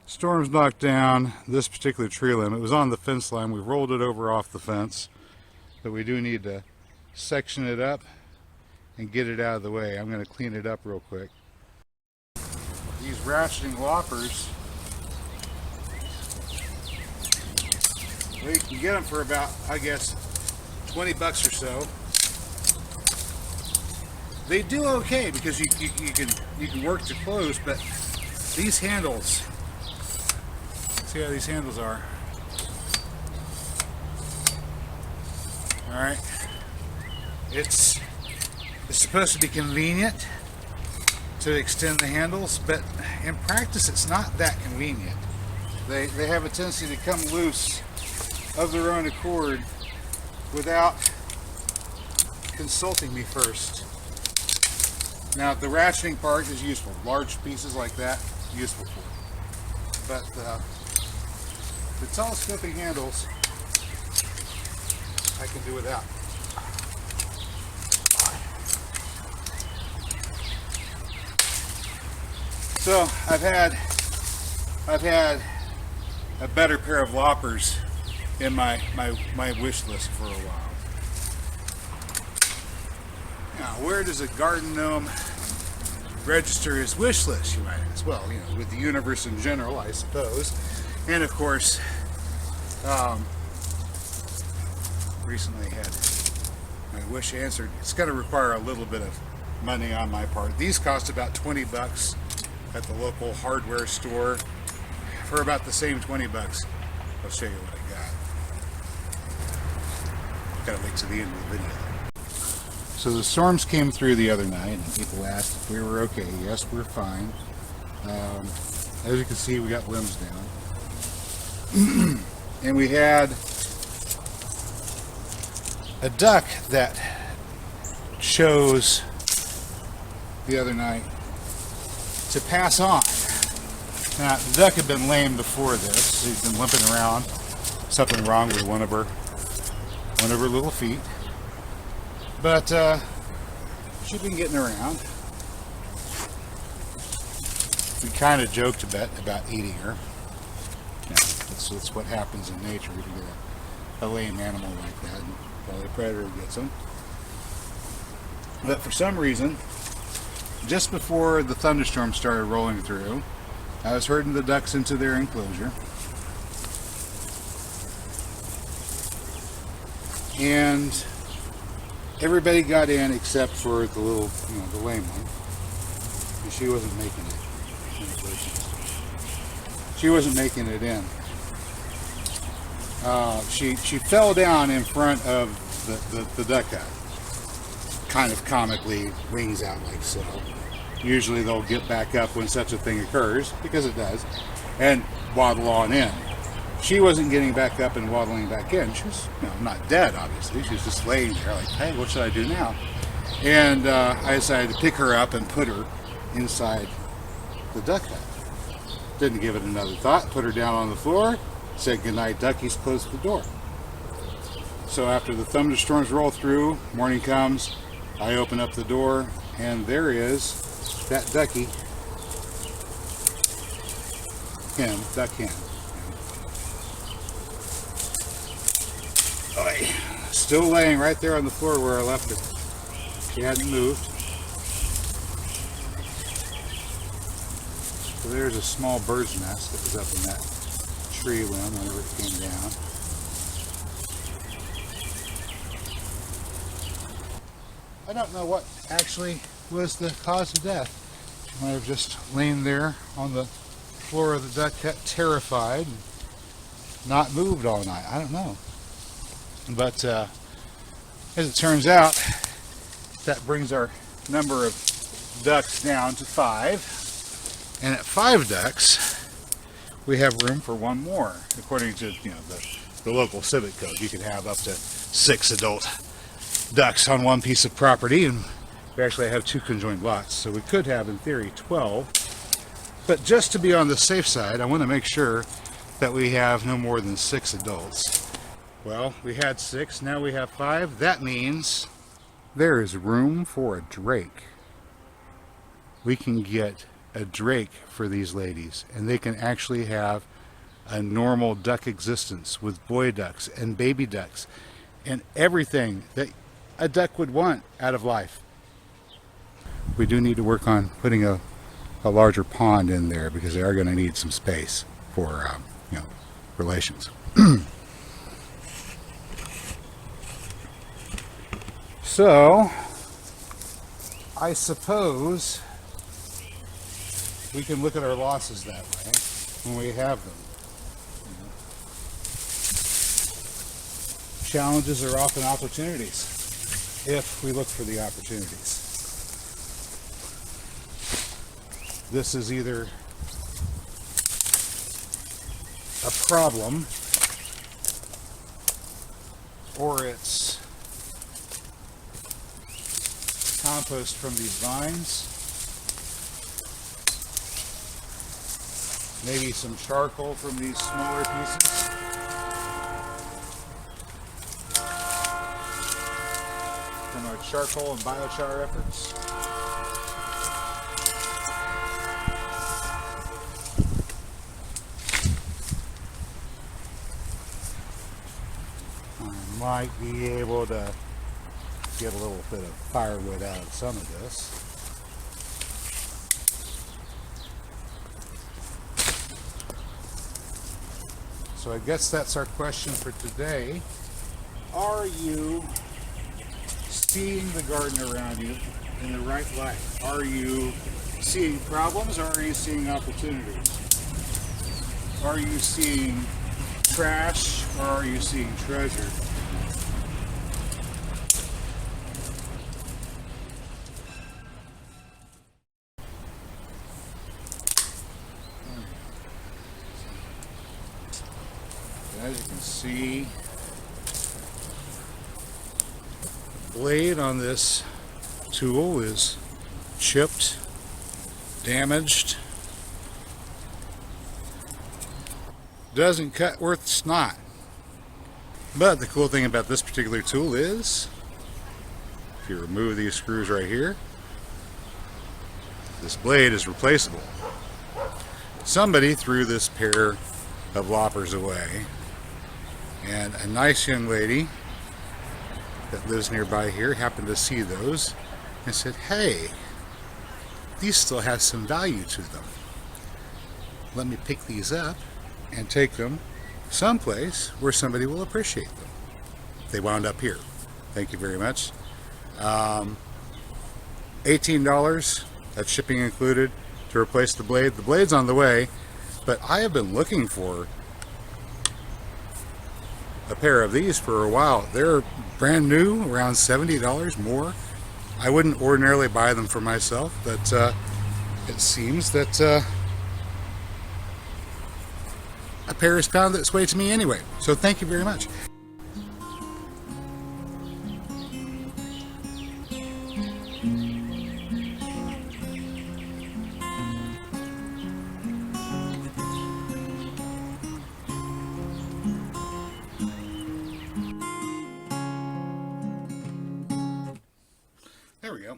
Storms knocked down this particular tree limb. It was on the fence line. We rolled it over off the fence, but we do need to section it up and get it out of the way. I'm going to clean it up real quick. These ratcheting loppers, well, you can get them for about, I guess, 20 bucks or so. They do okay because you can work to close, but these handles, see how these handles are. All right, it's supposed to be convenient to extend the handles, but in practice it's not that convenient. They have a tendency to come loose of their own accord without consulting me first. Now the ratcheting part is useful. Large pieces like that, useful for it. But the telescoping handles I can do without. So I've had a better pair of loppers in my wish list for a while. Now, where does a garden gnome register his wish list, you might ask? Well, you know, with the universe in general, I suppose. And of course, recently had my wish answered. It's going to require a little bit of money on my part. These cost about 20 bucks at the local hardware store. For about the same 20 bucks, I'll show you what I got. Gotta wait to the end of the video. So the storms came through the other night, and people asked if we were okay. Yes, we're fine. As you can see, we got limbs down. And we had a duck that chose the other night to pass on. Now, the duck had been lame before this. She'd been limping around. Something wrong with one of her little feet. But she'd been getting around. We kind of joked a bit about eating her. You know, that's what happens in nature. You get a lame animal like that, and probably a predator gets them. But for some reason, just before the thunderstorm started rolling through, I was herding the ducks into their enclosure. And everybody got in except for the little, the lame one. And she wasn't making it. She wasn't making it in. She fell down in front of the duck hut. Kind of comically, wings out like so. Usually they'll get back up when such a thing occurs, because it does, and waddle on in. She wasn't getting back up and waddling back in. She was, not dead, obviously. She was just laying there like, hey, what should I do now? And I decided to pick her up and put her inside the duck hut. Didn't give it another thought. Put her down on the floor. Said, good night, duckies, closed the door. So after the thunderstorms roll through, morning comes, I open up the door, and there is that ducky, duck hen. Still laying right there on the floor where I left her. She hadn't moved. So there's a small bird's nest that was up in that tree limb whenever it came down. I don't know what actually was the cause of death. She might have just lain there on the floor of the duck hut, terrified, and not moved all night. I don't know. But as it turns out, that brings our number of ducks down to 5. And at 5 ducks, we have room for one more. According to the local civic code, you can have up to 6 adult ducks on one piece of property, and we actually have 2 conjoined lots, so we could have in theory 12. But just to be on the safe side, I want to make sure that we have no more than 6 adults. Well, we had 6, now we have 5. That means there is room for a drake. We can get a drake for these ladies, and they can actually have a normal duck existence with boy ducks and baby ducks and everything that a duck would want out of life. We do need to work on putting a larger pond in there because they are going to need some space for relations. So I suppose we can look at our losses that way when we have them. Challenges are often opportunities if we look for the opportunities. This is either a problem or it's compost from these vines, maybe some charcoal from these smaller pieces, from our charcoal and biochar efforts. I might be able to get a little bit of firewood out of some of this. So I guess that's our question for today. Are you seeing the garden around you in the right light? Are you seeing problems or are you seeing opportunities? Are you seeing trash or are you seeing treasure? As you can see, the blade on this tool is chipped, damaged. Doesn't cut worth snot. But the cool thing about this particular tool is, if you remove these screws right here, this blade is replaceable. Somebody threw this pair of loppers away, and a nice young lady that lives nearby here happened to see those and said, hey, these still have some value to them. Let me pick these up and take them someplace where somebody will appreciate them. They wound up here. Thank you very much. $18, that's shipping included, to replace the blade. The blade's on the way, but I have been looking for a pair of these for a while. They're brand new, around $70 more. I wouldn't ordinarily buy them for myself, but it seems that a pair has found its way to me anyway. So thank you very much. There we go.